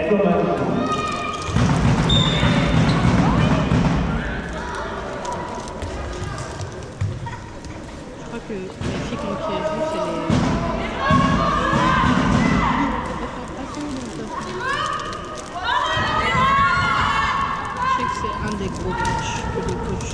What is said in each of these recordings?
crois que les filles qu'on qui jouent, c'est les... Je sais que c'est un des gros coachs, le coach.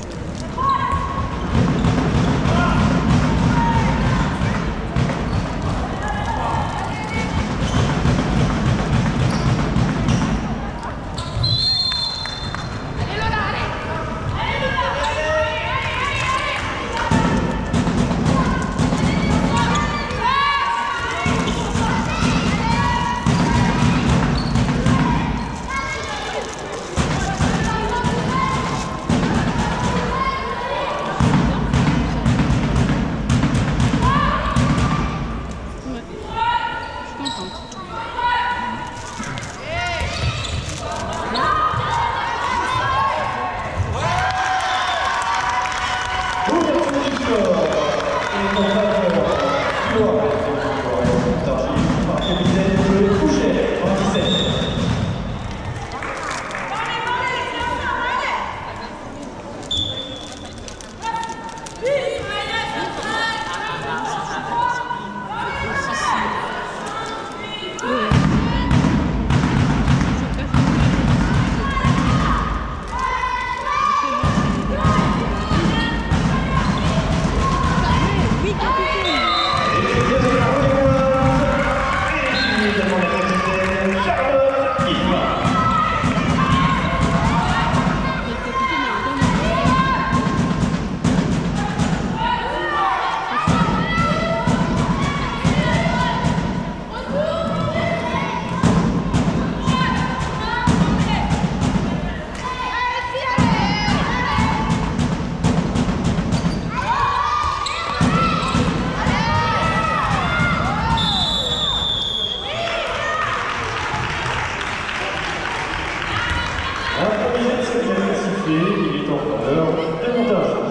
Il est en faveur de montage.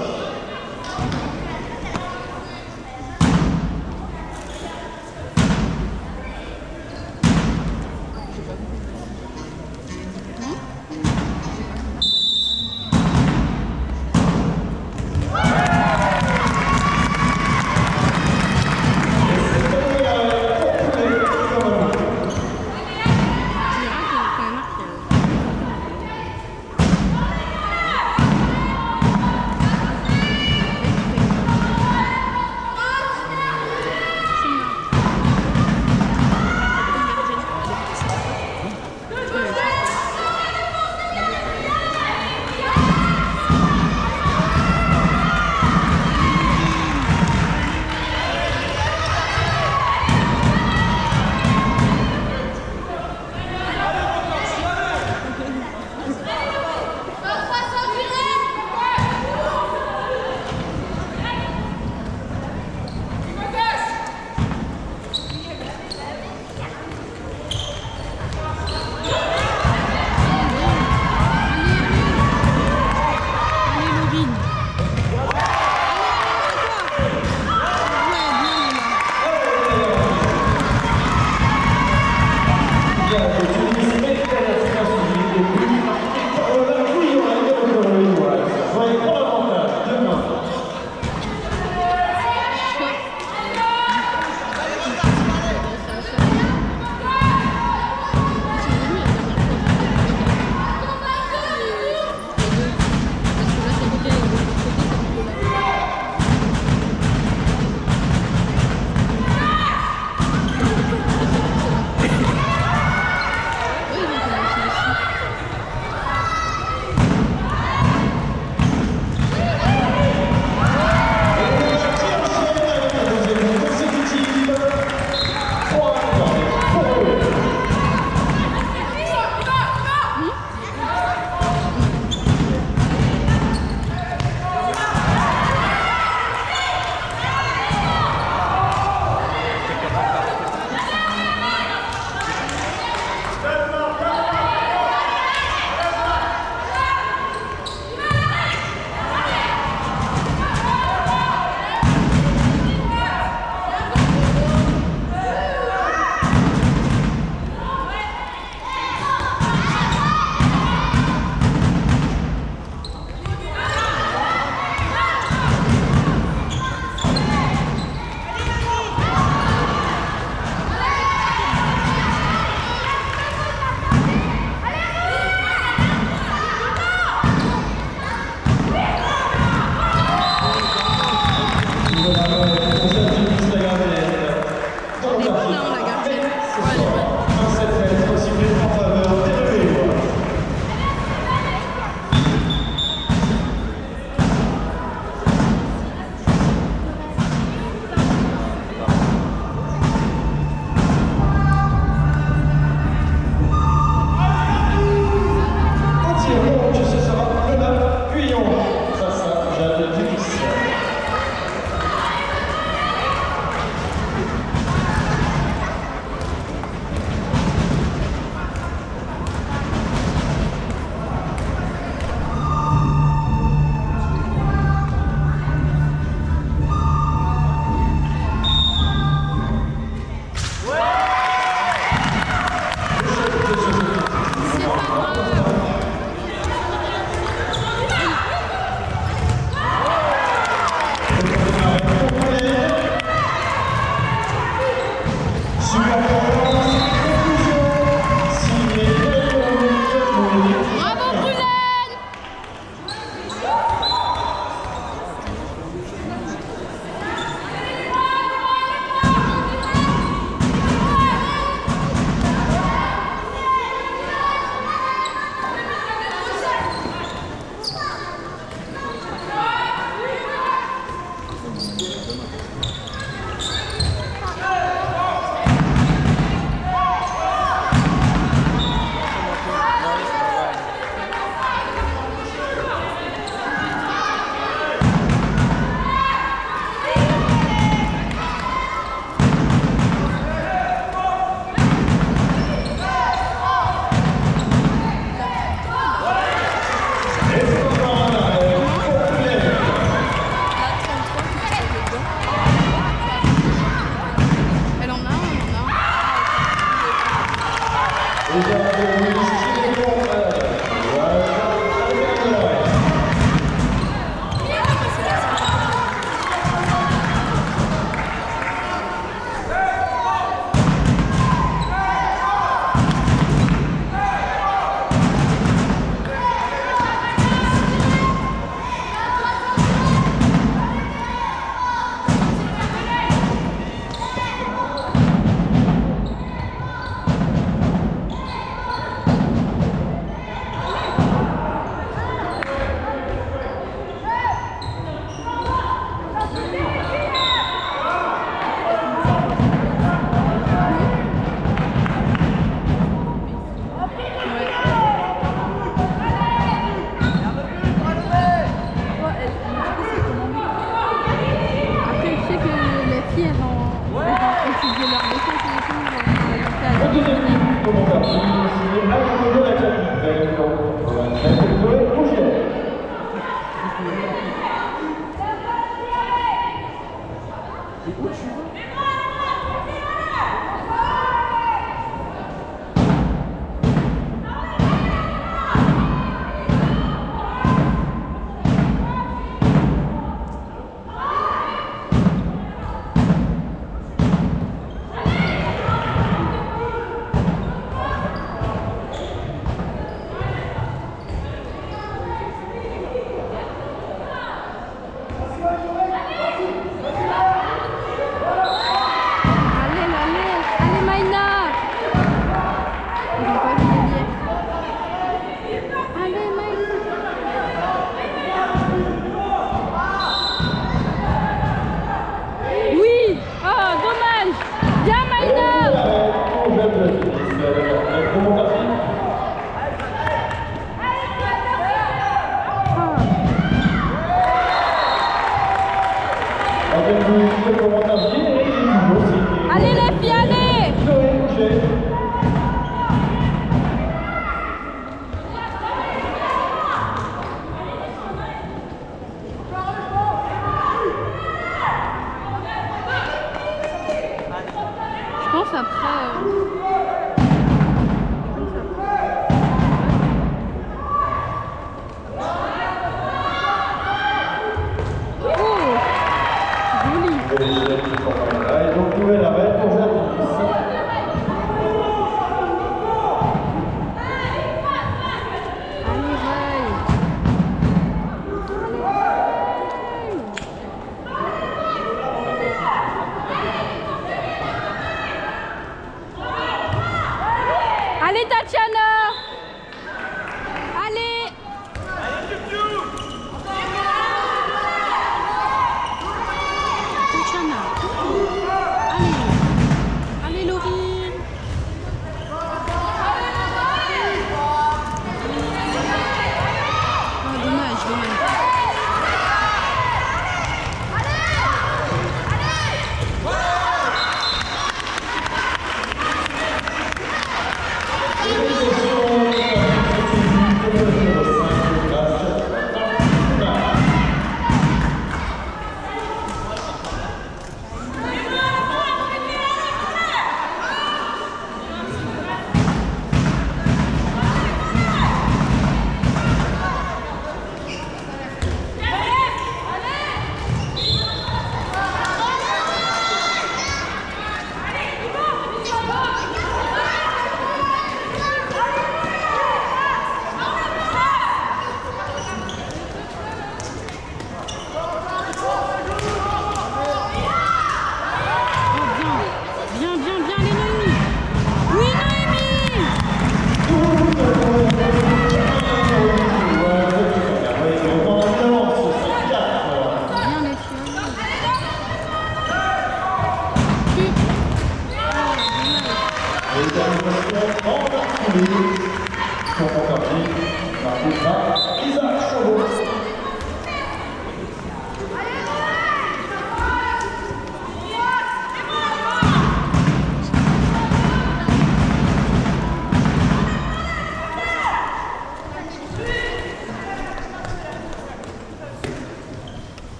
Allez les filles, allez! Je pense après... Allez, donc nouvelle arrêt pour Jadis. Allez Tatiana! Allez! Tatiana! Allez! Allez Laurine! Oh, dommage, dommage.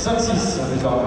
5-6 désormais.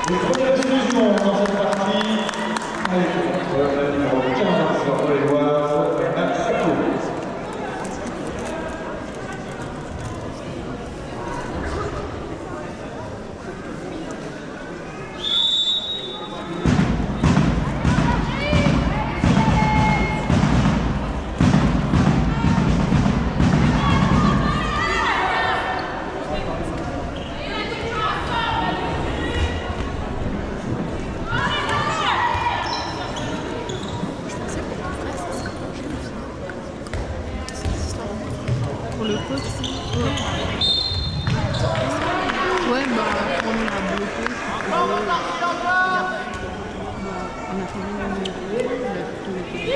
Les premières discussions dans cette partie, la numéro 15 sur l'Éloise, Anna Sacco. Pour le coach, ouais, bah, on a bloqué. On a fait le numéro, il a tout été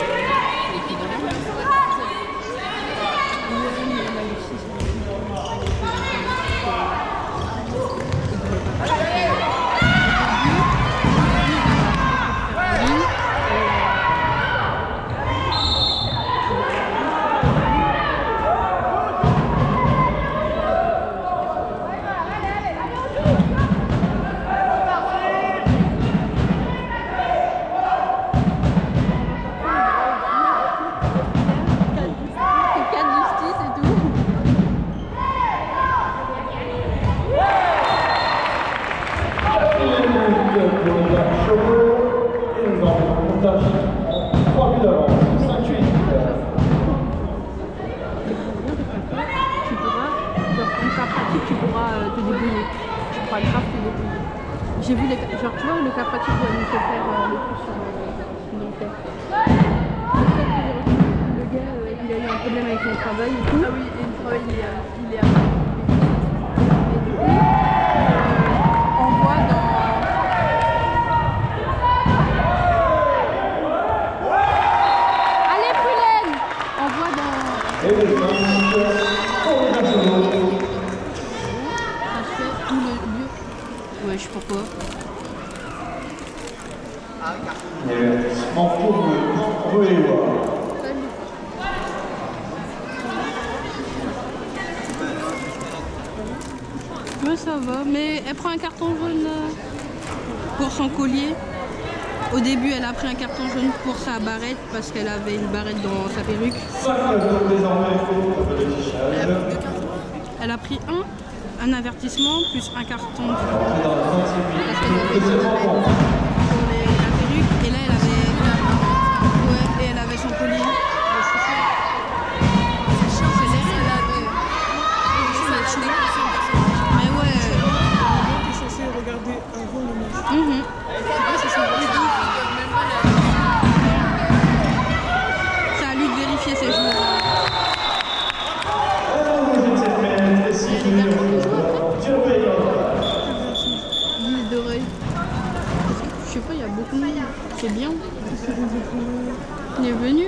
tu pourras te débrouiller. Tu pourras grave te débrouiller. J'ai vu les genre tu vois le cas pratique où elle nous fait faire le coup sur Nanterre. Le gars il a eu un problème avec son travail et tout. Ah oui, et le travail il est à et du coup on voit dans allez Prulen, on voit dans ouais, je sais pourquoi. Avertissement pour le Bruélois. Ouais, ça va, mais elle prend un carton jaune pour son collier. Au début, elle a pris un carton jaune pour sa barrette parce qu'elle avait une barrette dans sa perruque. 5 désormais pour le Michel. Elle a pris un avertissement plus un carton pour la perruque et là elle avait son collier. Mais ouais. T'es censé regarder avant le match. C'est à lui de vérifier ses joueurs. L'huile d'oreille. Je sais pas, il y a beaucoup de monde. C'est bien. Il est venu.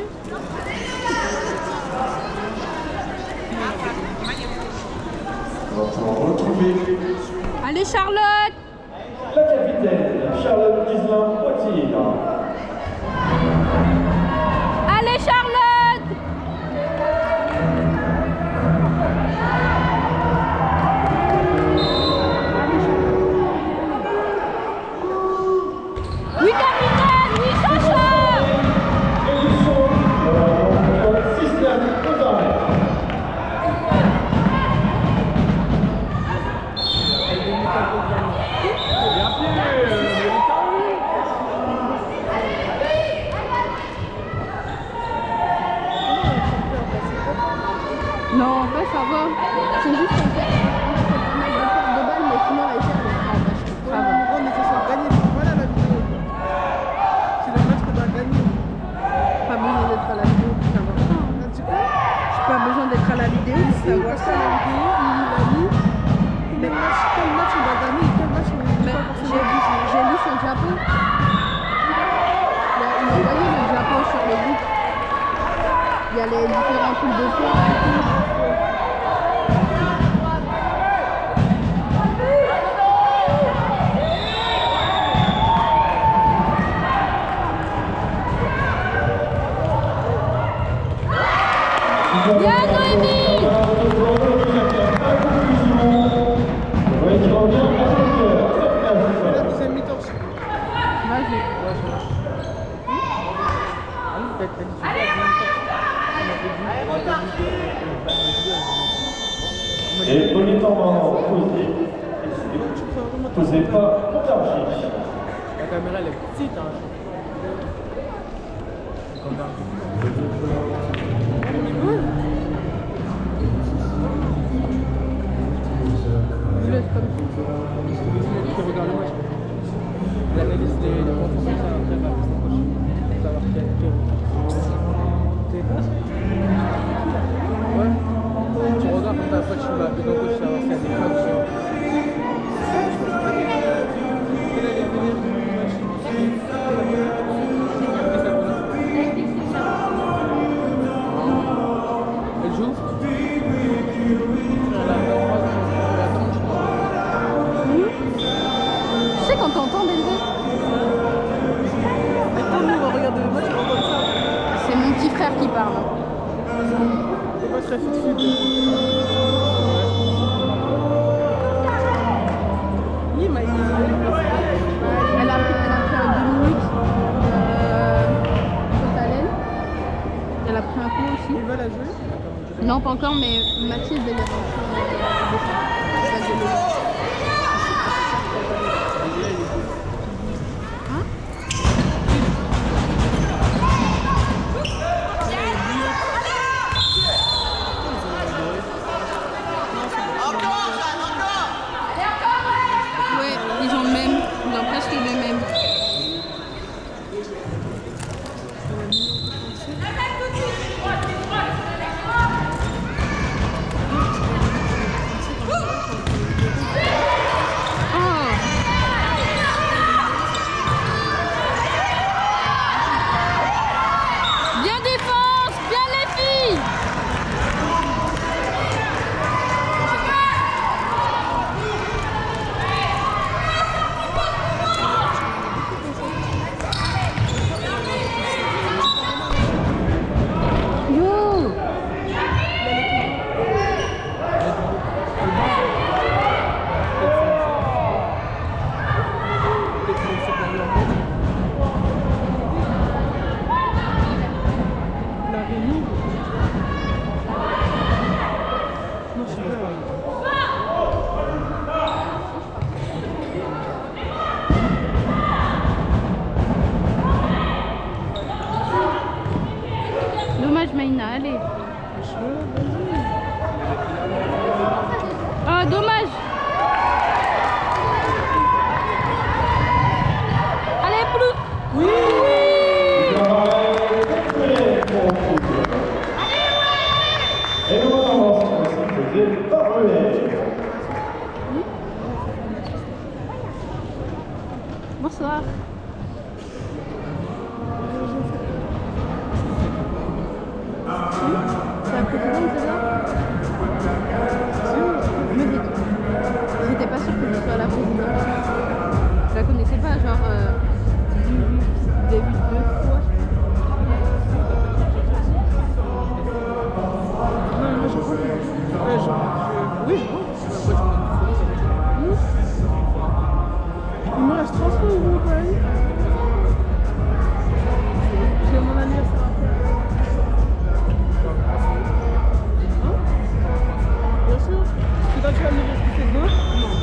On va pouvoir retrouver Allez Charlotte! la capitaine Charlotte Gislain-Poitiers. Allez Charlotte! Oui capitaine! Oui Sacha! Non, en fait ça va. C'est juste qu'on fait pas mal de balles, mais sinon les gens ça va. Oh, mais ça sera gagné. Voilà la vidéo. C'est le match qu'on doit gagner. Pas besoin d'être à la vidéo pour savoir ça. Hein. Ah, tu vois? J'ai pas besoin d'être à la vidéo pour Si, savoir parce ça. que la vidéo, il a mis quel match on doit gagner et quel match on Mais doit pas forcément. j'ai lu sur le Japon. Il a envoyé le Japon sur le groupe. Il y a les différents trucs de points et tout. Bien Noémie! La deuxième mi-temps. Vas-y. Et on est en posé pas montargis. La caméra elle est petite hein. Je laisse comme ça. Regarde le match. L'analyse des points comme ça après va savoir quel. T'es pas ça? Ouais. Tu regardes comme ça après tu vas dedans gauche savoir s'il y a des fautes. Elle allait venir du match. Elle joue? Elle a 23 ans. Tu sais quand t'entends Denzel? Attends, nous on va regarder le match, on va comme ça. C'est mon petit frère qui parle. C'est pas très fit. Il m'a dit. Elle a pris un 2 minutes. Haleine. Elle a pris un coup aussi. Il va la jouer. Non, pas encore, mais Mathilde, elle est ouais, ils ont le même, ils ont presque le même. Bien défense, bien les filles. Yo. La réunion. Non, c'est pas. Dommage Maïna, allez. Ah, dommage. Allez, plus. Oui. Et nous allons s'imposer par relais. Bonsoir. C'est un peu long, c'est ça? trop beau, Maï. J'ai mon anniversaire à faire. Hein? Bien sûr. C'est quand tu vas me dire que c'est gauche? Non.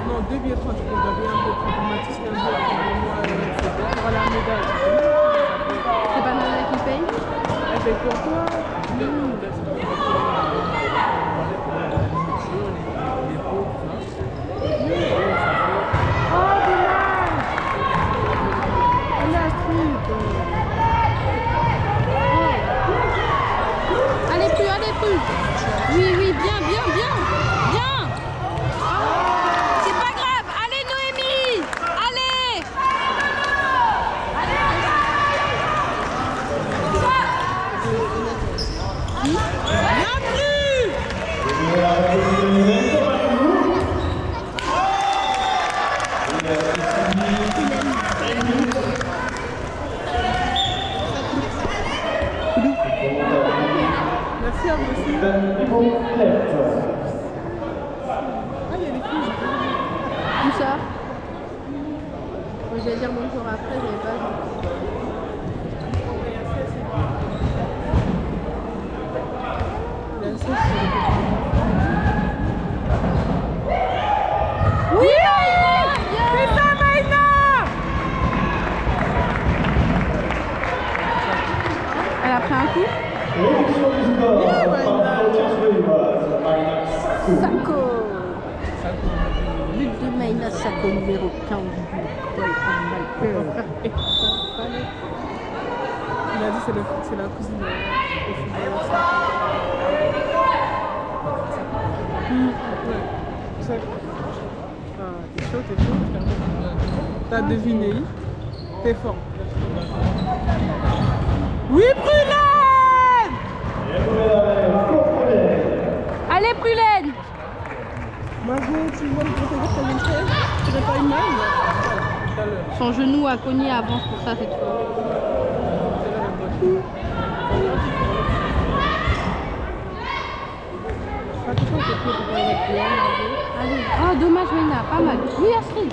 Non, 2 billets 30, j'avais un billet pour Mathis et un billet pour la médaille. C'est pas Nana qui paye? Elle paye pour toi? Oh, dommage! Elle a pris. Allez plus, allez plus. Oui, oui, bien, bien, bien. Bien. C'est pas grave. Allez Noémie. Allez. Bien plus. Merci à vous aussi. Complète. Ah, il y a des filles. Où ça? Moi, j'allais dire bonjour après, j'avais pas vu. Oui, Maïna! C'est ça, Maïna! Elle a pris un coup? L'élection du score par Claudia Suédoise, Maïna Sakou. Sako! But de Maïna Sako, numéro 15 du Paul Amalpeur. Il a dit c'est la cousine au football. Ouais. Ça- Ah, t'es chaud. T'as deviné. T'es fort. Oui, Prulaine! Allez, Prulaine! Margot, tu vois le protégé que t'as venu faire? Tu n'as pas une main? Son genou a cogné avant, c'est pour ça cette fois. Attention, t'es trop pour mettre bien, Margot. Allez. Oh, dommage, Maïna, pas mal. Oui, Astrid.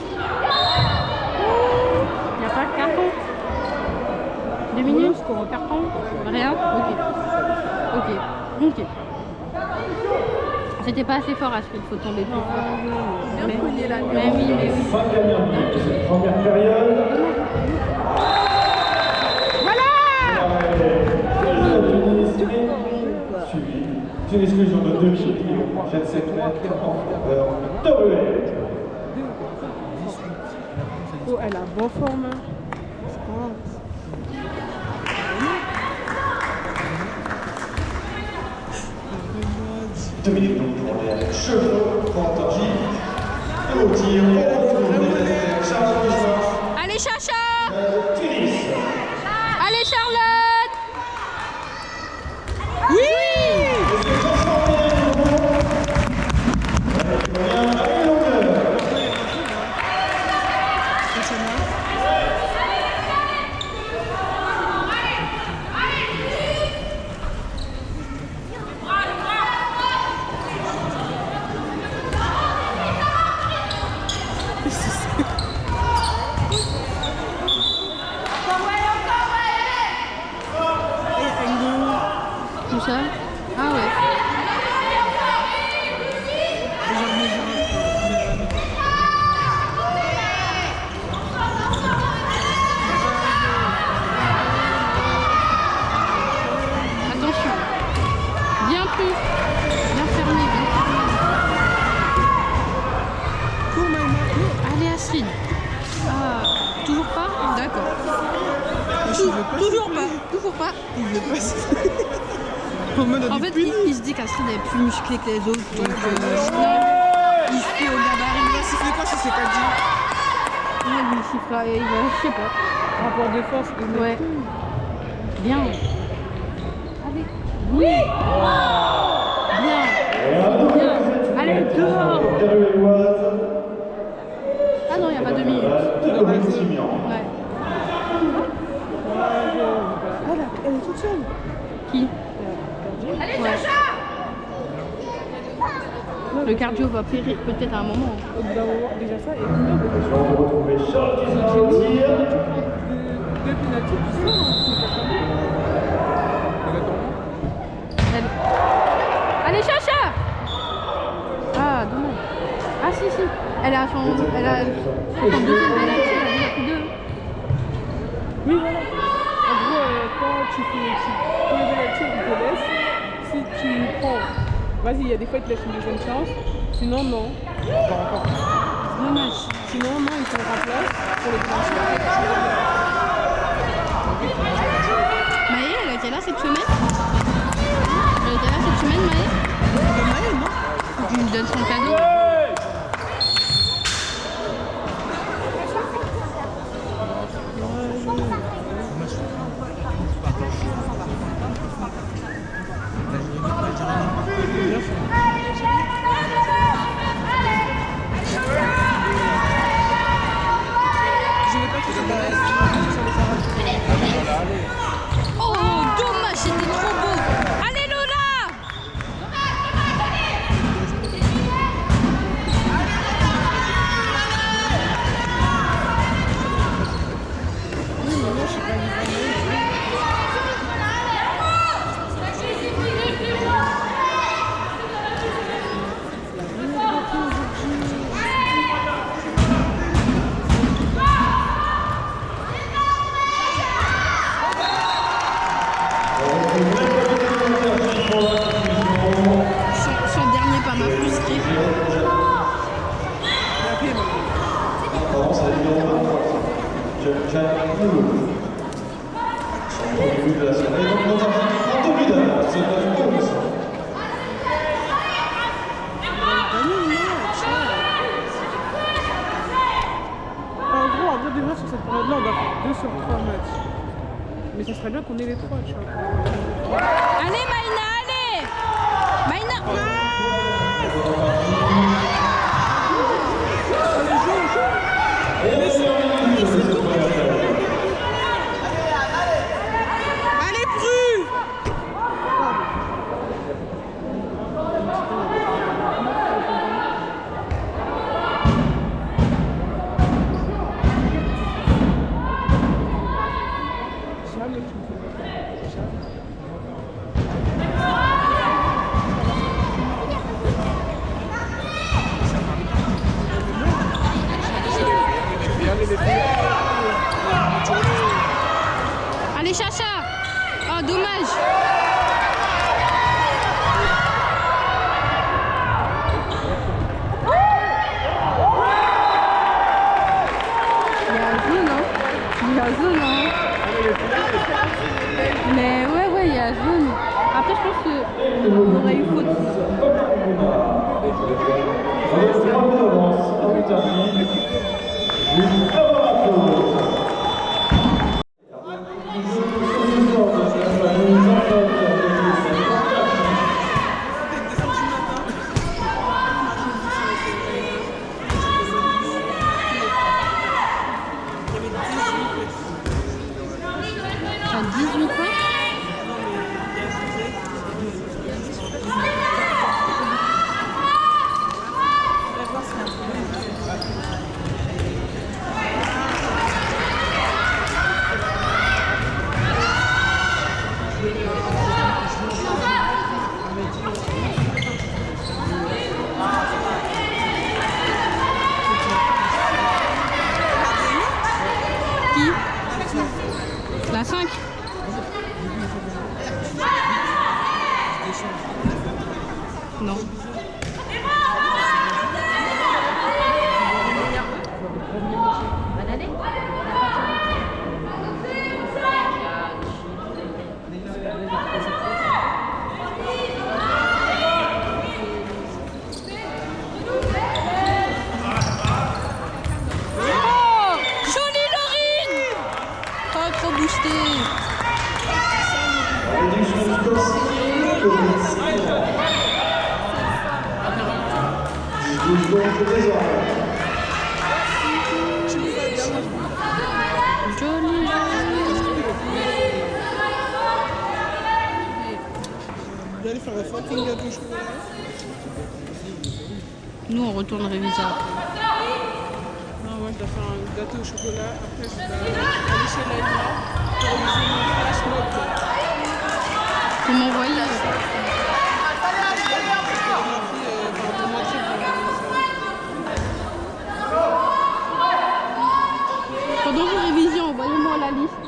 Il n'y a pas de carton? 2 minutes pour un carton? Rien? Ok. C'était pas assez fort, Astrid, faut tomber plus fort. Bien cogné la Mais oui. 5 dernières minutes de cette première période. Suivi d'une exclusion de 2 minutes et au prochain 7 mètres en faveur de WL. Oh, elle a bonne forme. 2 minutes donc pour les chevaux, Quentin Gilles. Et au tir, Charles Christophe, Allez, Chacha! Tunis. Allez, Charlotte! Oui! Est-ce que j'en sens bien à longueur? Tout ça? Ah ouais. Attention. Bien pris. Bien fermé. Cours, Maïma. Allez, Astrid. Ah, toujours pas? D'accord. Toujours pas. Il veut pas. Pour me donner En fait, puni. il se dit qu'Astrid est plus musclée que les autres, donc il se fait au gabarit. Il va siffler quoi si c'est pas dit? Ouais, lui, il sifflera, il va, je sais pas. Rapport de force. Ouais. Bien. Allez. Oui. Bien. Bien. Allez, dehors. Ah non, il n'y a pas 2 minutes. Ouais. Elle est toute seule. Qui? Ouais. Le cardio va périr peut-être à un moment. Au bout d'un moment, déjà ça, et On va retrouver Charles qui sera au tir. deux pénaltys, tu sais, Allez, Chacha! Ah, dommage. Ah, si. Elle a son deuxième pénalty, elle a déjà pris 2. oui, voilà. En gros, quand tu fais quand les pénaltys, ils te laissent. Si tu prends, vas-y, il y a des fois, ils te laissent une deuxième chance. Sinon, non. Encore. Dommage. Sinon, non, ils te le remplacent pour les pénaltys. Maë, elle était là cette semaine? Elle était là cette semaine, Maë? Maë, non? Faut que tu lui donnes son cadeau. Oh, dommage, c'était trop beau. Allez, Lola! Son dernier pas m'a frustré. Ça va être son premier but de la soirée. Donc, dans un petit 32 buts d'avance. C'est pas du tout ça. En gros, en vrai de vrai, sur cette période-là, on va faire 2 sur 3 matchs. Mais ça serait bien qu'on ait les 3, tu vois. Allez, Maïna, allez! Maïna! Allez, Bru! Jamais tu me fais pas. Jamais. Allez, Chacha! Oh, dommage! Il y a zone, hein? Mais ouais, il y a zone. Après, je pense qu'on aurait eu faute. On laisse 3 buts d'avance. Un but à vie. Juste avant la pause. T'as 18 points? Qui? La 5? Non. Oh, joli Laurine! Oh, trop boosté. Joli, joli. Je vais aller faire un fucking gâteau au chocolat. Nous, on retourne réviser après. Non, moi je dois faire un gâteau au chocolat. Après, je dois aller chez Laïla pour réviser mon flash mob. Faut m'envoyer. Pendant vos révisions, envoyez-moi la liste.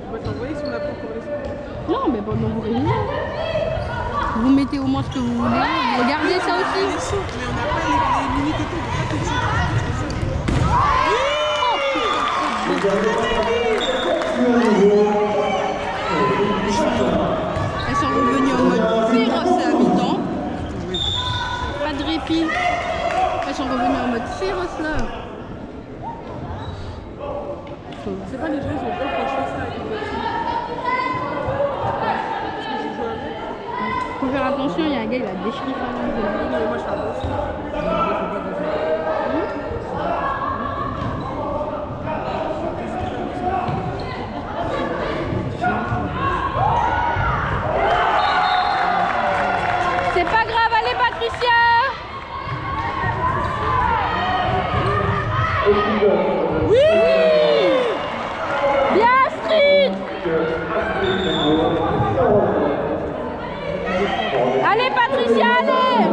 On va t'envoyer si on n'a pas encore les soins. Non, mais pendant vos révisions. Vous mettez au moins ce que vous voulez. Vous regardez ça Les aussi. sauts, mais on n'a pas les minutes et tout. On peut pas tout de suite. Elles sont revenues en mode féroce à mi-temps. Pas de répit. Elles sont revenues en mode féroce là. C'est pas les gens, ils ont peur quand je fais ça avec les voitures. Parce que je joue avec. Faut faire attention, il y a un gars, il a déchiré sa langue. Non, mais moi je fais attention. C'est pas grave, allez Patricia. Oui. Bien Astrid. Allez Patricia, allez.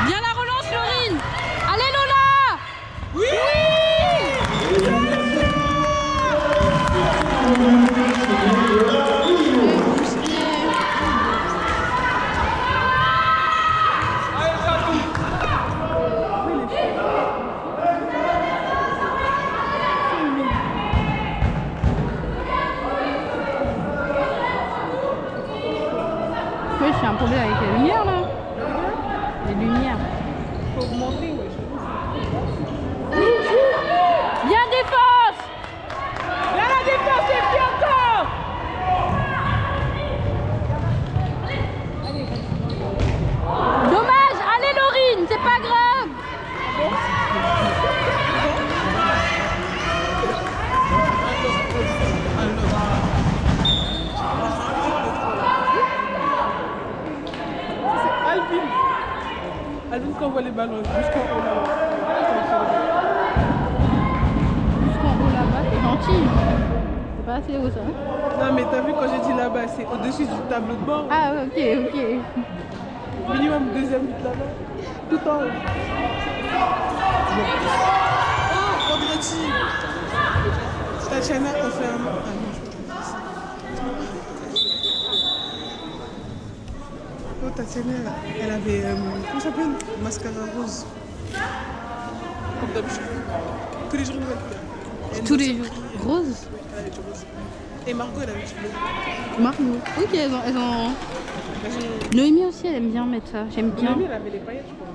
Bien la relance Laurine. Allez Lola. Oui. Ouais, j'ai un problème avec les lumières là. Les lumières. Faut augmenter, ouais. Bien défense. Là, la défense est bien encore. Dommage. Allez Laurine, c'est pas grave. C'est Alvin. Alvin qui envoie les ballons jusqu'en haut là-bas. Jusqu'en haut là-bas, c'est gentil. C'est pas assez haut ça. Non, mais t'as vu quand j'ai dit là-bas, c'est au-dessus du tableau de bord. Ah ok, ok. Minimum deuxième but là-bas. Tout en haut. Oh, vendredi. Tatiana, on fait un. Ah non, oh, Tatiana, elle avait. Comment ça s'appelle? Mascara rose. Comme d'habitude. Tous les jours, nouvelle couleur. Tous les jours. Rose. Elle avait du rose. Et Margot, elle avait du bleu. Margot. Ok, elles ont... Noémie aussi, elle aime bien mettre ça. J'aime bien. Noémie, elle avait les paillettes, je crois.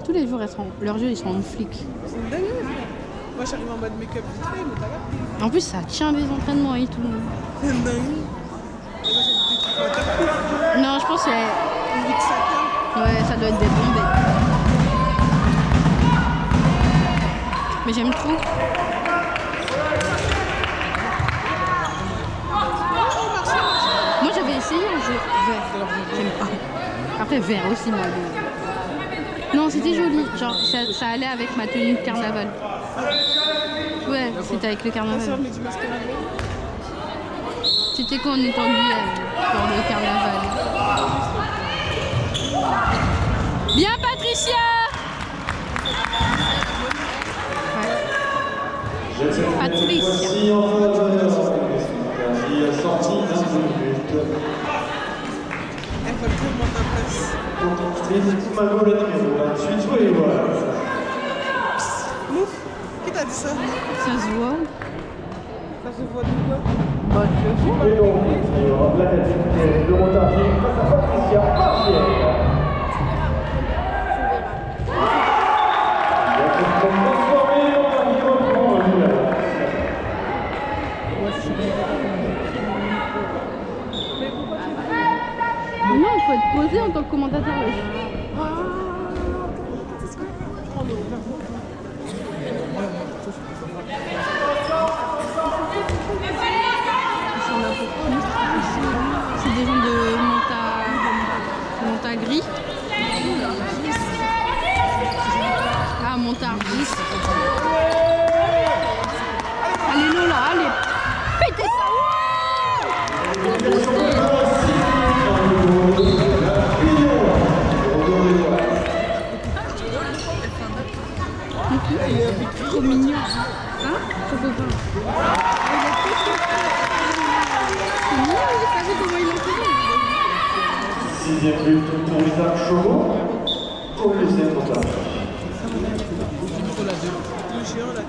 Tous les jours, leurs yeux, ils sont en flic. C'est une dinguerie, ça. Moi, j'arrive en mode make-up vite fait, mais t'as capté. En plus, ça tient des entraînements et tout. C'est une dinguerie. Et moi, j'ai des trucs en tapis. Non, je pense que c'est... Vu que ça tient. Ouais, ça doit être des bombes. Mais j'aime trop. Moi, j'avais essayé un jour vert. J'aime pas. Après, vert aussi, moi. Non, c'était joli. Genre, ça allait avec ma tenue de carnaval. Ouais, c'était avec le Ma soeur carnaval. met du mascara blanc. C'était quand on est en Guyane, pour le carnaval. Bien, Patricia! Ouais. Patricia. Voici en faveur qui est sortie d'un but. Elle va tellement ta place. Constructrice Mago, le numéro 28, oui, voilà. Mouf, qui t'a dit ça? Ça se voit. Ça se voit de quoi? Bah, je le vois. Et donc, la tête de Montargis face à Patricia Martiel. Il a été transformé, Montargis reprend un duel. Non, il faut être posé en tant que commentateur. C'est des gens de Montagris. Ah, Montargis. Allez Lola, allez. Pétez ça. Trop mignon. Hein? Trop copain. C'est mignon, vous savez comment il est fait. 6e but pour Isaac Chauveau. Pour le lycée Montargis. Le géant là.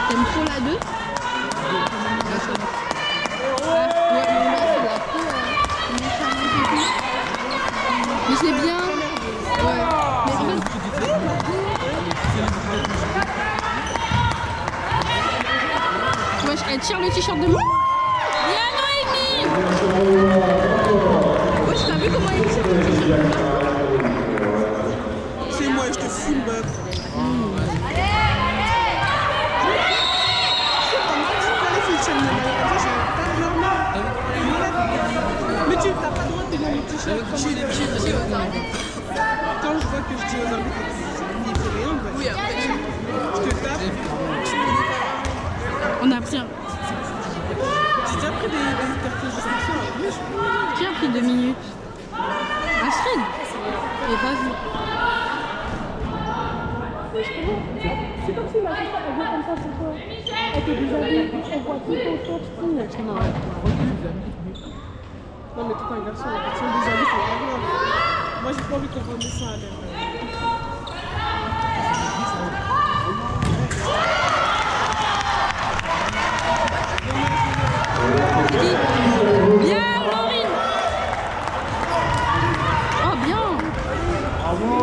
T'aimes trop la 2? Mais c'est bien. Ouais. Mais en fait... Wesh, elle tire le t-shirt de moi. Il y a Noémie. Wesh, t'as vu comment il tire le t-shirt de moi? C'est moi, je te fous le bœuf. Mais tu n'as pas le droit de tenir mon t-shirt comme il est. Quand je vois que je dis aux arbitres qu'il ne fait rien, bah, oui, après, je te tape. On a pris un... J'ai déjà pris des cartons juste comme ça. Qui a pris 2 minutes? Astrid? J'ai pas vu. C'est comme si la fille elle vient comme ça, c'est quoi? Elle te déshabille, on voit tout autour, tout. Non mais tout un garçon, la personne déshabille, c'est pas grave. Moi j'ai pas envie qu'on remette ça à l'air. Bien, Laurine. Oh, bien. Bravo.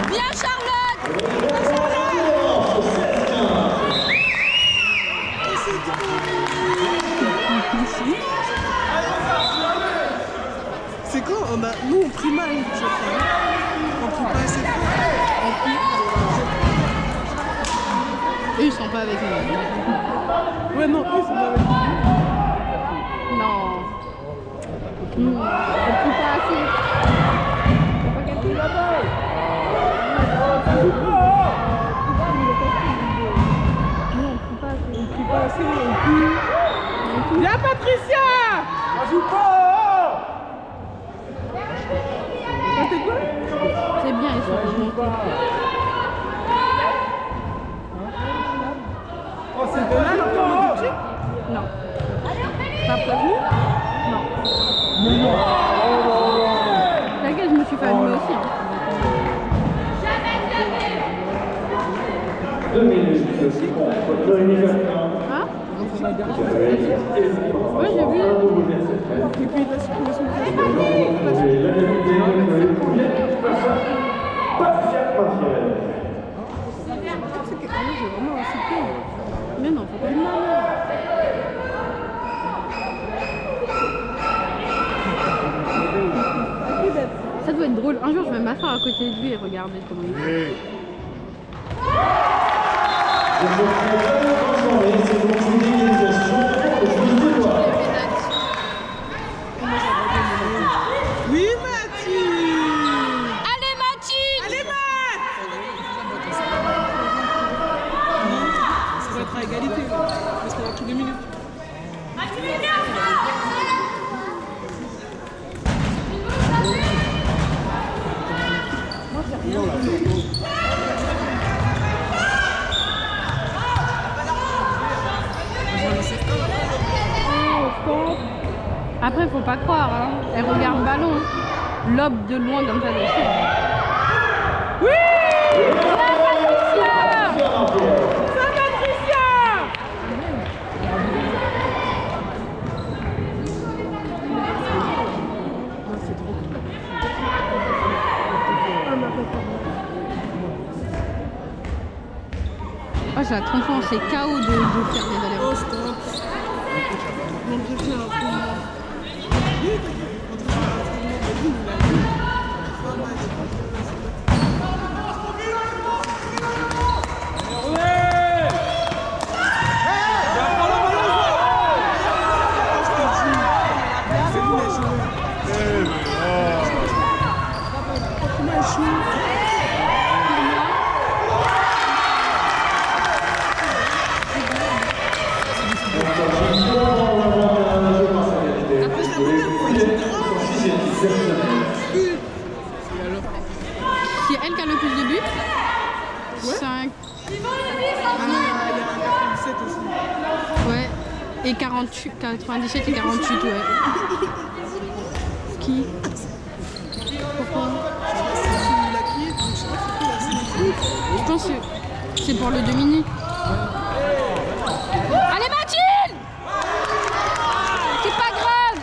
Bien, Charlotte. C'est quoi? Nous on prie mal, je crois. On prie pas assez fort. Eux, ils sont pas avec nous. Ouais, non, eux, c'est pas avec nous. Non. On prie pas assez. Faut pas qu'elle prie là-bas. Non, on prie pas assez. On prie pas assez, on prie. Viens, Patricia! Ajoute pas. Ça fait quoi? C'est bien, ils sont remontés. Oh, c'est De là, l'entraînement du type? Non. T'as prévenu? Non. Mais non. T'inquiète, je me suis fait allumer aussi. Hein. 2 minutes contre Noémie Vertin. Hein? Oui, j'ai vu. Et puis il a supprimé son téléphone. Patricia Martiel. J'ai vraiment insisté. Mais non, faut pas le mal. Ça doit être drôle. Un jour, je vais m'asseoir à côté de lui et regarder comment il fait. Oui, Mathilde! Allez, Mathilde! Allez, Math! Ça va être à égalité, parce qu'on a tous les minutes. Moi, j'ai rien. Après, faut pas croire, hein. Elle regarde le ballon. Lobe de loin comme ça dessus. Oui! Saint-Patricia! Oh, j'ai la tronçon, c'est KO de faire des allers-retours. Oh, stop. Donc, je fais un peu. C'est elle qui a le plus de buts. 5. Ouais. Et 48, 97 et 48, ouais. Qui? Pourquoi? Je pense que c'est pour le Dominique. Allez Mathilde! C'est pas grave!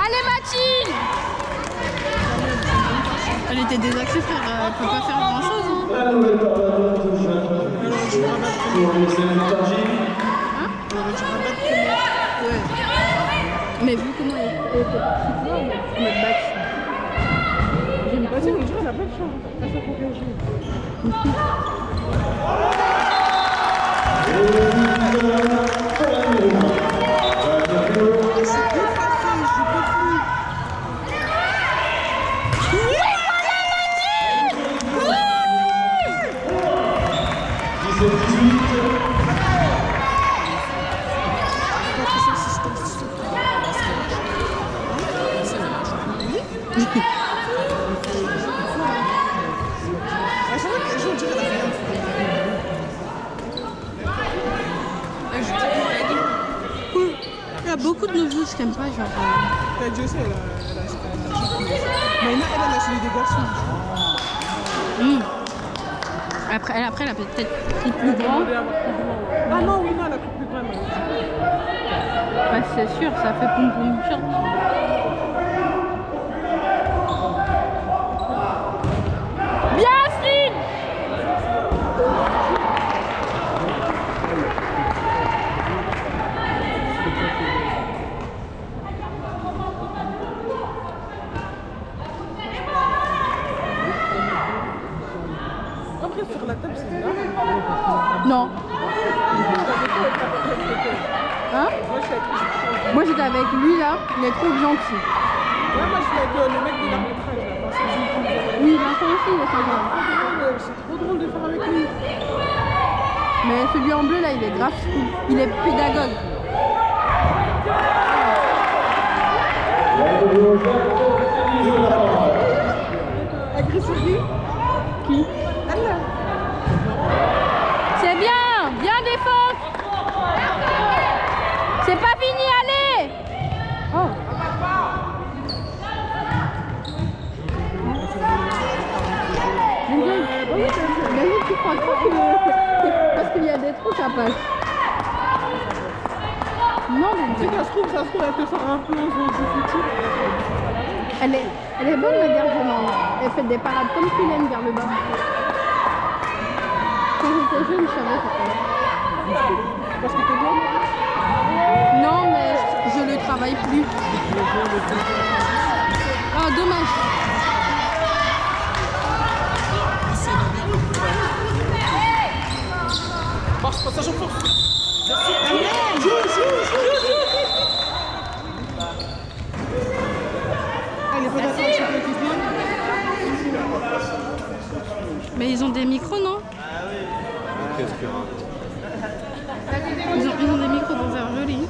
Allez Mathilde! Elle était désaxée, frère, elle peut pas faire grand chose. Hein. La nouvelle part de la touche pour le Saint-Patricia. Mais vu comment elle était partie de là, on va te battre. J'aime pas ça, mais je vois la bonne chance. À ça qu'on vient jouer. Il y a beaucoup de nouveaux qui n'aiment pas, genre. Dieu sait, elle a celui des garçons. Après, elle a peut-être pris plus grand. Ah non, oui, non, elle a pris plus grand. Bah, c'est sûr, ça fait poum poum short. Bien, Stine! Après, sur la table, c'est là. Non. Hein? Moi j'étais avec lui là, il est trop gentil. Ouais, moi, je suis avec le mec de l'arbitrage, là. Parce que Oui, Vincent aussi, il est sympa. c'est trop drôle de faire avec lui. Mais celui en bleu là, il est grave cool. Il est pédagogue. Agressivité? Qui? Elle là. C'est bien, bien défense. C'est pas fini, allez. Oh. Mais tu crois trop que parce qu'il y a des trous, ça passe. Non, mais Tu sais, ça se trouve, elle te sort un peu du futur. elle est bonne la gardienne. Elle fait des parades comme Kylian vers le bas. Quand j'étais jeune, je savais ça. Parce que t'es jeune? Non, mais je le travaille plus. Ah, dommage. Force, passage en force. Allez, pas d'attendre, c'est pas équipé. Mais ils ont des micros, non? Ils ont des micros pour faire joli.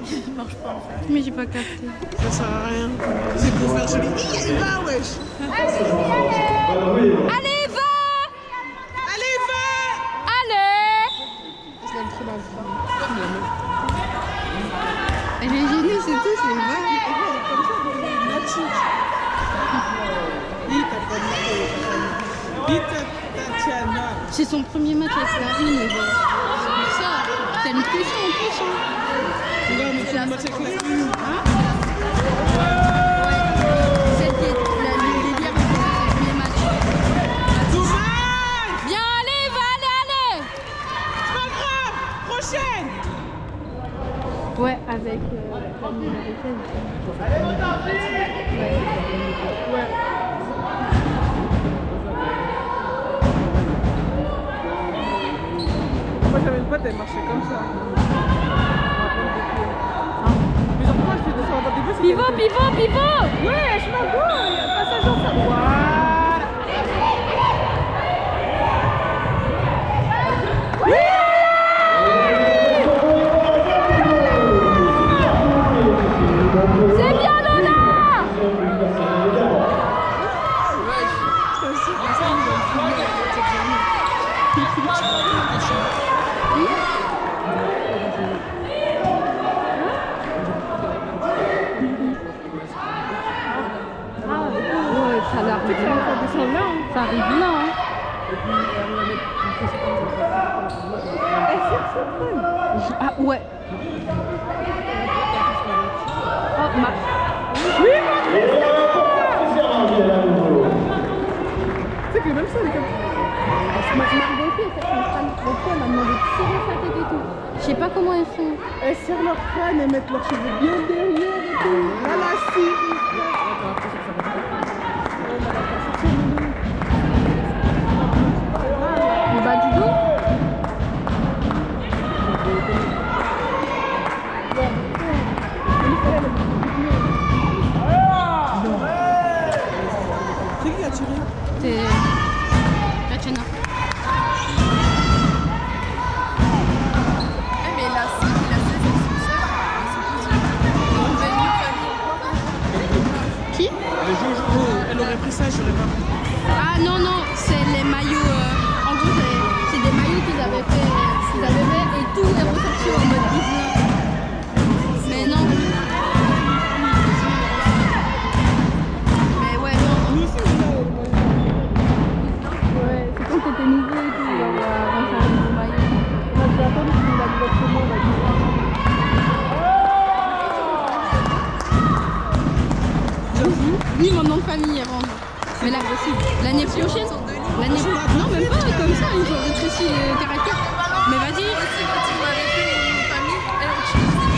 Ça marche pas en fait. Mais j'ai pas capté. Ça sert à rien. C'est pour faire joli. Il va, wesh. Allez, va! Allez, va. Allez! Je l'aime trop mal. Elle est gênée, c'est tout, c'est vrai. C'est son premier match avec la Une, mais bon. C'est ça. C'est une pression en plus. Hein. Regarde, mais c'est un match avec la Une. C'est le délire avec son premier match. Bien, allez, va, allez. C'est pas grave. Prochaine. Ouais, avec la numéro 16. Ouais. Moi j'avais une pote, elle marchait comme ça. Mais genre moi je fais descendre dans des bus. Pivot, pivot, pivot. Ouais, je m'en fous, il y a un passage en ça. Voilà. C'est bien, Lola. Ouais, ça a l'air de bien. Ça arrive là. Hein. Ah ouais. Oh, ma... Oui, tu sais que même ça, elle est comme... Margot aussi, elle fait son crâne. L'autre fois, elle m'a demandé de serrer sa tête et tout. Je sais pas comment elles font. Elles serrent leur crâne et mettent leurs cheveux bien derrière et tout. Là, là, si. Le bas du dos. C'est qui a tiré? C'est... Tatiana. Mais la 16, elles sont seules. Qui? Elle aurait pris ça, j'aurais pas pris. Ah non, non, c'est les maillots. En gros, c'est des maillots qu'ils avaient fait et tout est ressorti en mode business. Mais non. Mais ouais, non. Nous aussi, on a Ouais, c'est quand t'étais nouveau et tout, genre, avant qu'on ait le maillot. on a dû attendre qu'il ait la nouvelle commande. Dis mon nom de famille avant. Mais là, l'année prochaine, non, même pas comme ça, ils ont rétréci le caractère. Mais vas-y. Aussi, quand tu m'avais fait mon nom de famille, elle utilisait.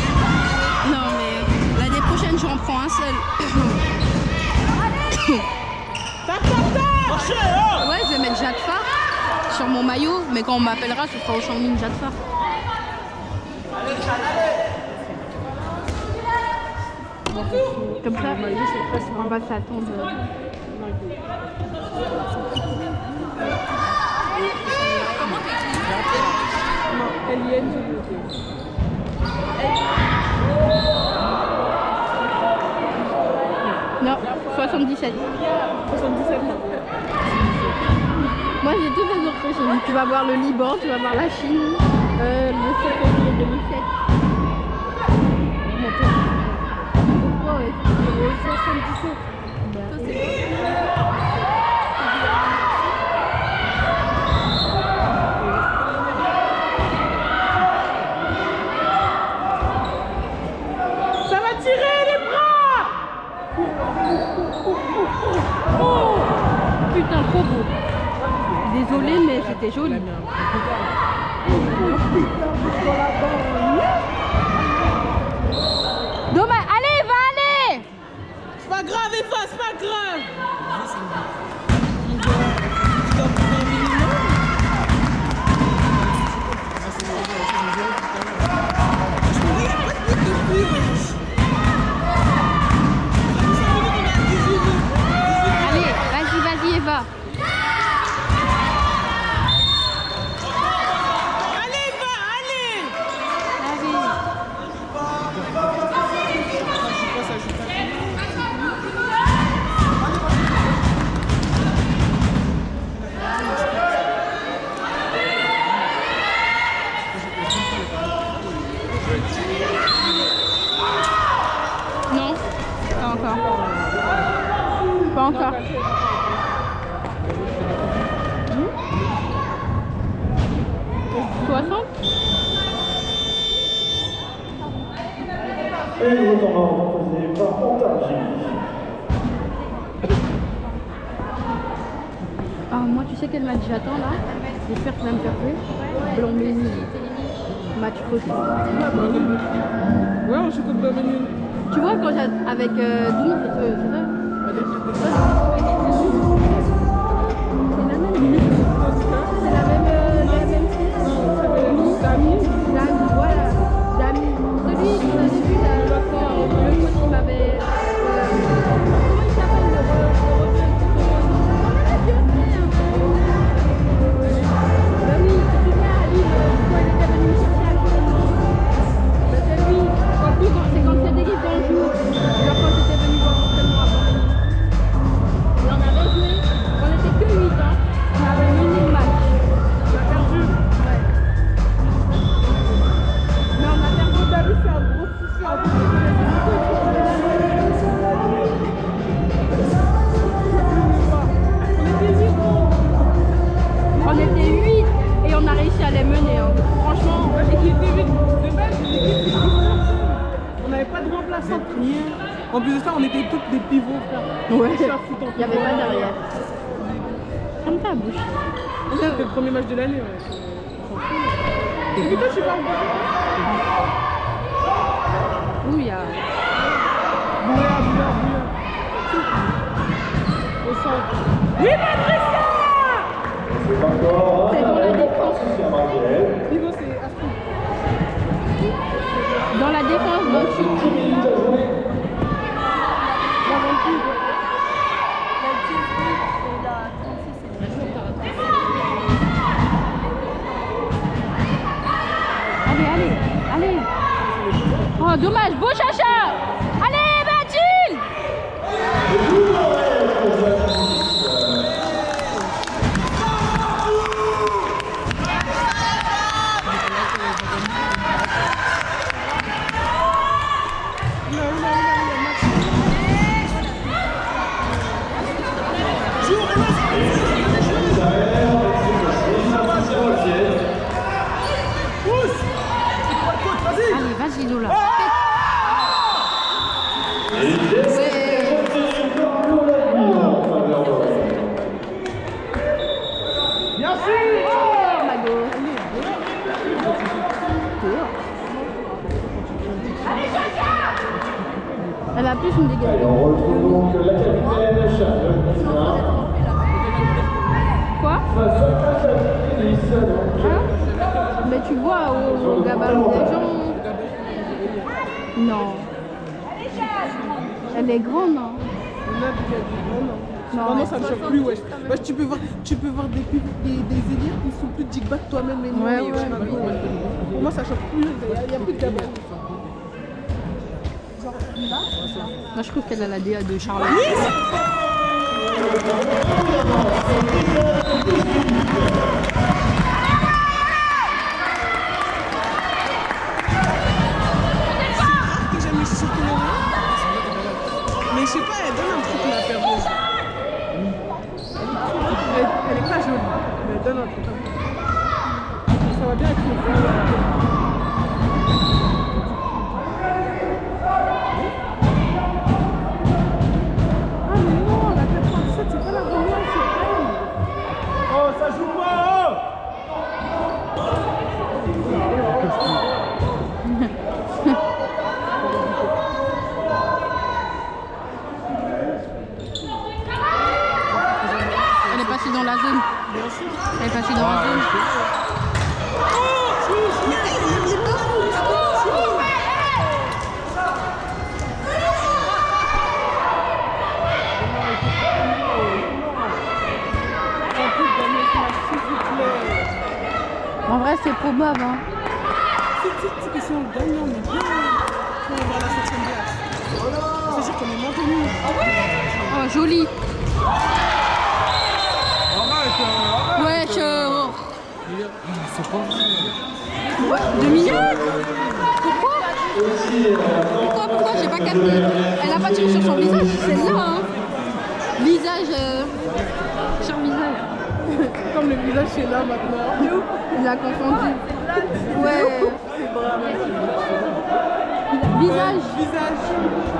Non, mais l'année prochaine, j'en prends un seul. Ouais, je vais mettre Jade Phare sur mon maillot, mais quand on m'appellera, ce sera au Changmin Jade Phare. Comme ça, on va s'attendre. Non, Eliane, j'ai bloqué. Non, 77. 77. Moi, j'ai toutes les autres régions. Tu vas voir le Liban, tu vas voir la Chine, le 7 février 2007. Pourquoi ouais, 77. Ça va tirer les bras. Oh putain, trop beau. Désolée, mais c'était joli. Dommage. Allez, va aller. C'est pas grave, Eva, c'est pas grave. Allez, vas-y, vas-y, Eva. Allez, Eva, allez. Allez. Non, pas encore. Pas encore. 60. Et le retournant proposé par Montargis. Ah, moi, tu sais quel match j'attends là? J'espère que tu vas me faire jouer. Blanc-Ménil. Match retour. Ouais, on joue contre Blanc-Ménil. Tu vois, quand j'ai avec Doum, c'est ça? C'est la même fille. Dami, voilà. Dami. Celui qu'on avait vu là, quand le coach il m'avait. Comment il s'appelle le Dami, tu te souviens à Lille, quand il était venu me chercher à l'entraînement? C'est lui. C'est quand cette équipe qu'on joue. Genre quand j'étais venu voir l'entraînement à Paris. Et on avait joué, on était que 8 ans, on avait mené le match. On a perdu. Ouais. Mais on a perdu. T'as vu, c'est un gros souci. On était 8 et on a réussi à les mener. Hein. Franchement, L'équipe était vite. De base, l'équipe était on n'avait pas de remplaçant, rien. En plus de ça, on était tous des pivots, frère. ouais. Je suis à foutre en Il n'y avait pivot. pas derrière. Ferme ta bouche. C'était le premier match de l'année, ouais. On s'en fout. Et puis toi, je suis pas en bas. Où il y a. Bouillard. Au centre. Oui, Patricia! C'est encore C'est dans la défense. sur Marguerite. Pivot, c'est Astrid. Dans la défense, donc je suis. Allez. Oh, dommage, beau chacha. Allez, Mathilde. Allez, vas-y, Lola. Elle a plus une dégâts. Et on retrouve donc la capitaine Charlotte Poussin Quoi? face à Alice. Hein? Mais tu vois au gabarit des gens. Non. Elle est grande, hein? Non. Non, ça me choque plus, wesh. Wesh, tu peux voir des élèves qui sont plus jigbat que toi-même, mais non, Ouais, mais ouais. moi ça choque plus, il n'y a plus de gabarit. Moi, je trouve qu'elle a la DA de Charlotte. Que j'aime les chaussures colorées. Mais je sais pas, elle donne un truc la paire rose. Elle est pas jolie, mais elle donne un truc. Ça va bien avec le fond. Ah mais non, la 97, c'est pas la Romaine, c'est elle. Oh, ça joue pas, oh! Elle est passée dans la zone. Elle est passée dans la zone. En vrai, c'est probable. Hein. Si on gagne, on est bien. On va à la 7ème place. C'est sûr qu'on est maintenu. Oh, joli. Wesh. C'est pas vrai. Ouais, 2 millions. Pourquoi j'ai pas capté? Elle a pas tiré sur son visage, celle-là. Hein. Visage. Sur visage. Comme le visage c'est là maintenant. Il a confondu. Ouais. Visage.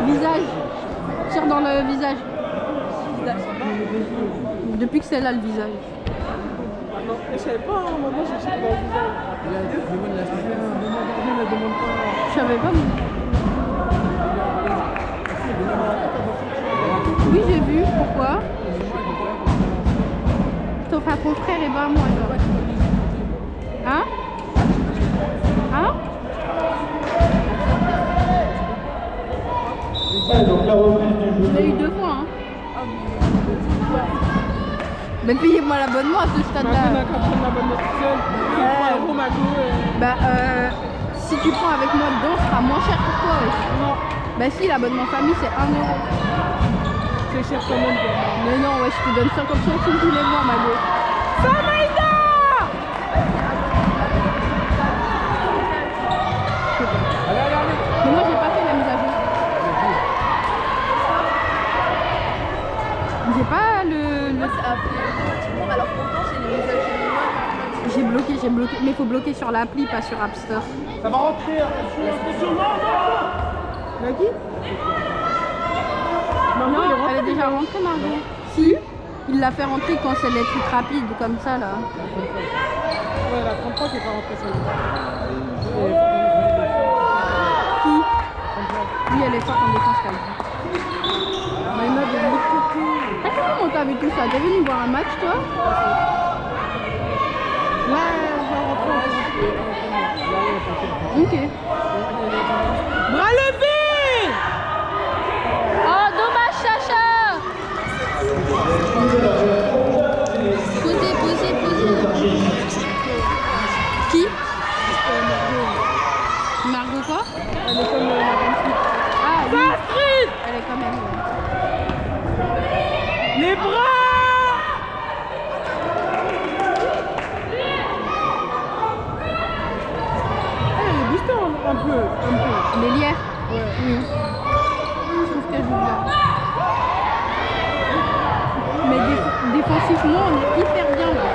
Visage. Tire dans le visage. Depuis que c'est là le visage. Non, je savais pas, hein, maintenant je cherche dans le visage. Je savais pas. Oui, j'ai vu. Pourquoi? Sauf à ton frère et pas à moi. Genre. Hein? Hein? Allez, donc la reprise du Je jeu. l'ai eu 2 fois. Hein. Mais payez-moi l'abonnement à ce stade-là. Mago n'a qu'à prendre l'abonnement toute seule. C'est 3 euros, Mago. Bah, si tu prends avec moi dedans, ce sera moins cher pour toi. Ouais. Non, Bah si, l'abonnement famille, c'est 1 euro. c'est cher quand même. Mais non, ouais, je te donne 50 centimes tous les mois, Mago. Samaïda! Mais moi, j'ai pas fait la mise à jour. J'ai pas le... Alors pourtant, c'est les messages J'ai bloqué. Mais il faut bloquer sur l'appli, pas sur App Store. Ça va rentrer, attention, non, T'as qui? Non, elle est déjà rentrée, Margot. Si, il l'a fait rentrer quand c'est les trucs rapides, comme ça, là. Ouais, la 33 qui est pas rentrée sur le Qui? Oui, elle est forte en défense, quand même. Maïna de l'autre côté. Ah, comment t'as vu tout ça? T'es venu voir un match, toi? Ouais, on va rentrer. Ok. Bras levé! Oh, dommage, Chacha! Posez. Qui? Margot quoi? Elle est comme la 28. Ah, oui. Astrid! Elle est quand même... Les bras! Elle est boostée un peu. Mélière? Ouais. Oui. Je trouve qu'elle joue bien. Mais défensivement, on est hyper bien là.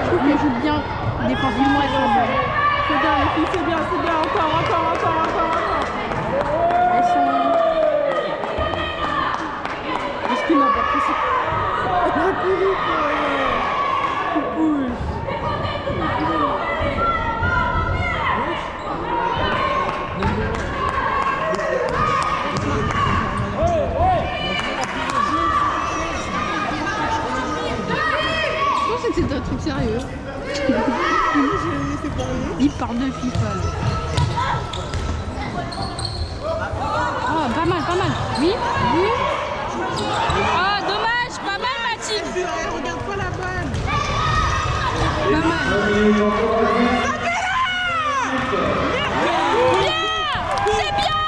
Je trouve qu'elle joue bien. Défensivement, elle joue bien. C'est bien, les filles, c'est bien. Encore. Elles sont... Est-ce qu'il n'a pas pris ça? Elle a couru, Coupouche. Je pensais que c'était un truc sérieux. Il parle de FIFA là. Ah, pas mal. Oui. Ah, dommage, pas mal Mathilde. Regarde pas la balle. Pas mal. Bien, c'est bien.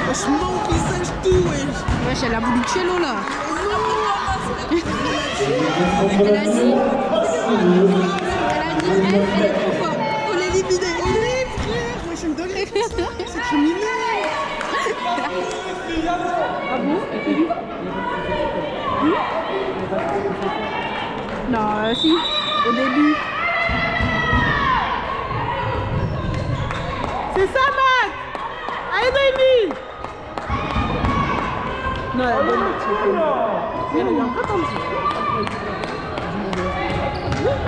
Franchement, on sèche tout, wesh. Wesh, elle a voulu cello là. Elle a dit, elle est trop forte. Faut l'éliminer. Frère, wesh, une dinguerie. C'est criminel. Ah bon? Non, si, au début. C'est ça, Matt. Allez, Noémie. Non, elle est bonne, elle est bien contente.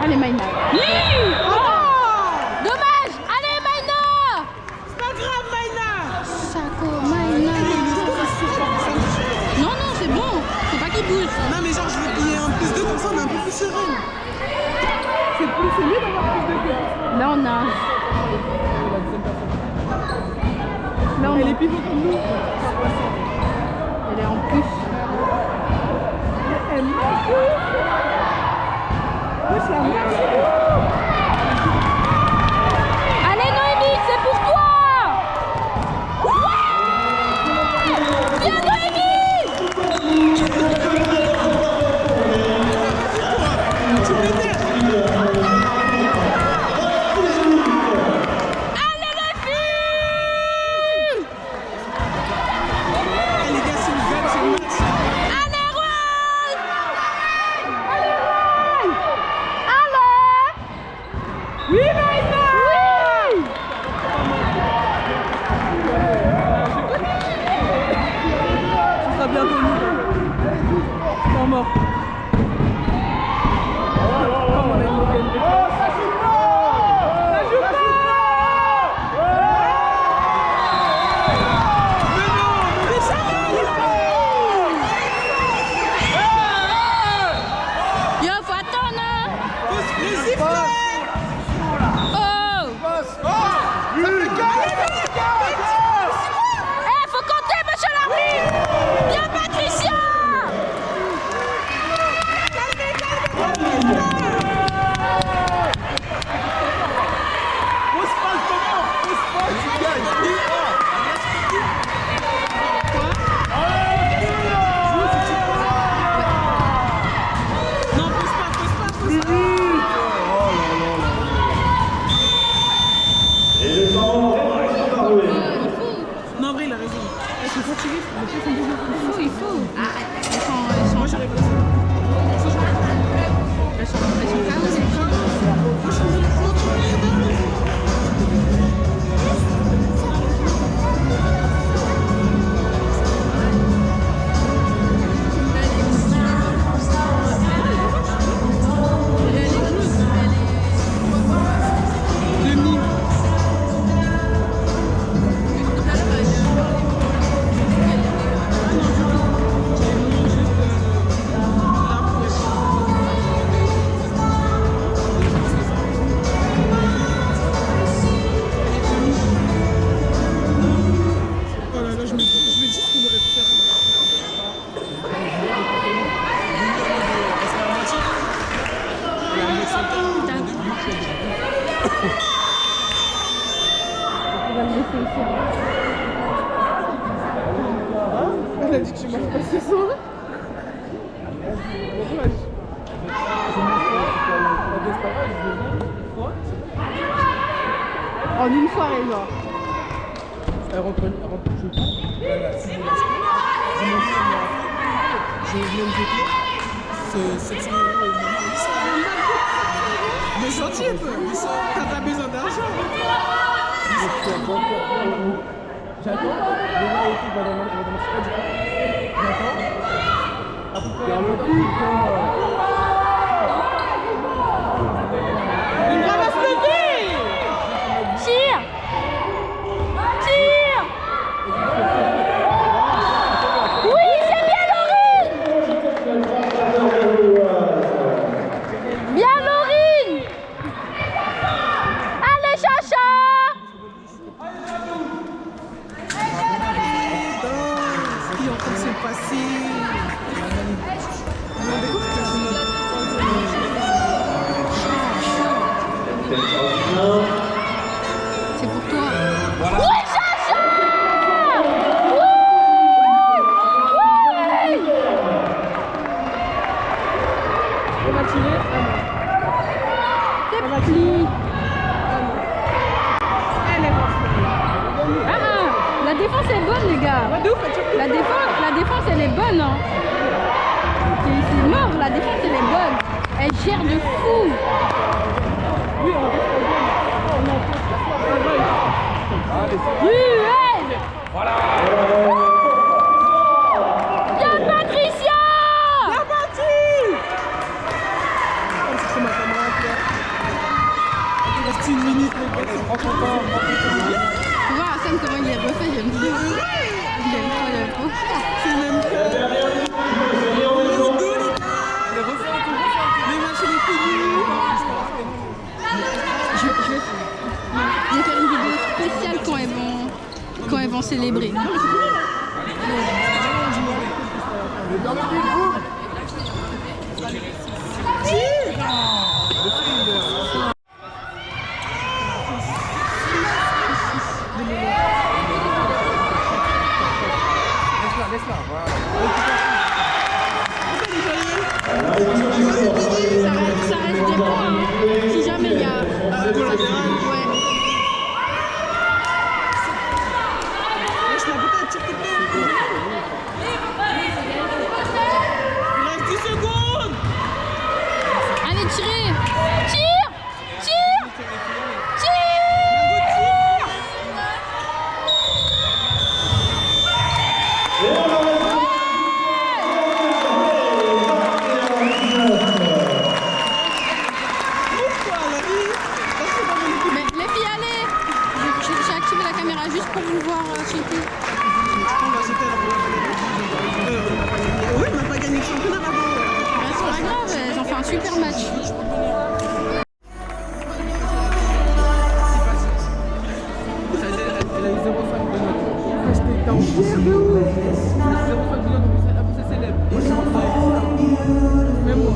Allez, Maïna. Oh! Dommage. Allez, Maïna. C'est pas grave, Maïna. Saco, Maïna. Non, c'est bon. Faut pas qu'il bouge. Non, mais genre, je veux qu'il y ait un plus de comme ça, on est un peu plus sereine. C'est mieux d'avoir plus de cœur. Là, on a... Là, on Elle a... est pivot comme nous. Elle est en plus. Elle marche. Wesh, la marche. Allez, Noémie, c'est pour toi. Viens, Noémie. Allez, les filles. On va le laisser ici. Elle a dit que je mange pas ce soir. Bon courage. En une soirée, genre. Elle rentre chez toi. Je viens de jeter 700 €. Mais gentil un peu. T'as pas besoin d'argent. J'attends. Le gars aussi va dans ma super du coup. J'attends. Après, un peu plus. Il va se lever. Tire! Tire! Oui, c'est bien Laurine! Bien Laurine! Allez, Chacha! Ce qui est en train de se passer. C'est pour toi. Voilà. Oui, Chacha! Oui! On va tirer. C'est pli. Elle est forte. La défense est bonne, les gars. Ouais, de ouf, elle tire tout. La défense, elle est bonne. Hein. C'est mort, la défense, elle est bonne. Elle gère de fou. Oui, on reste Ruelle! Bien, Patricia! la partie. C'est ma camarade là. Il reste une minute, les gars. Prends ton temps. Tu vois, Hassan, comment il est refait, j'aime trop. J'aime trop. C'est le même que. Le match il est fini. Je vais faire une vidéo spéciale quand elles vont célébrer. Laisse-la. Ça reste des points. Hein. Si jamais il y a. Ouais. Je l'ai bouteille, tire tout le temps. Il reste 10 secondes. Allez, tirez! Tire! Tire! Tire! Mais les filles, allez! J'ai activé la caméra juste pour vous voir shooter. Oui, on n'a pas gagné le championnat avant. C'est pas grave, elles ont fait un super match. Elle a eu 0,5 de notes. J'étais dans le de ouf. 0,5 de notes, après c'est célèbre. Moi, je suis rentré avec ça. Même moi.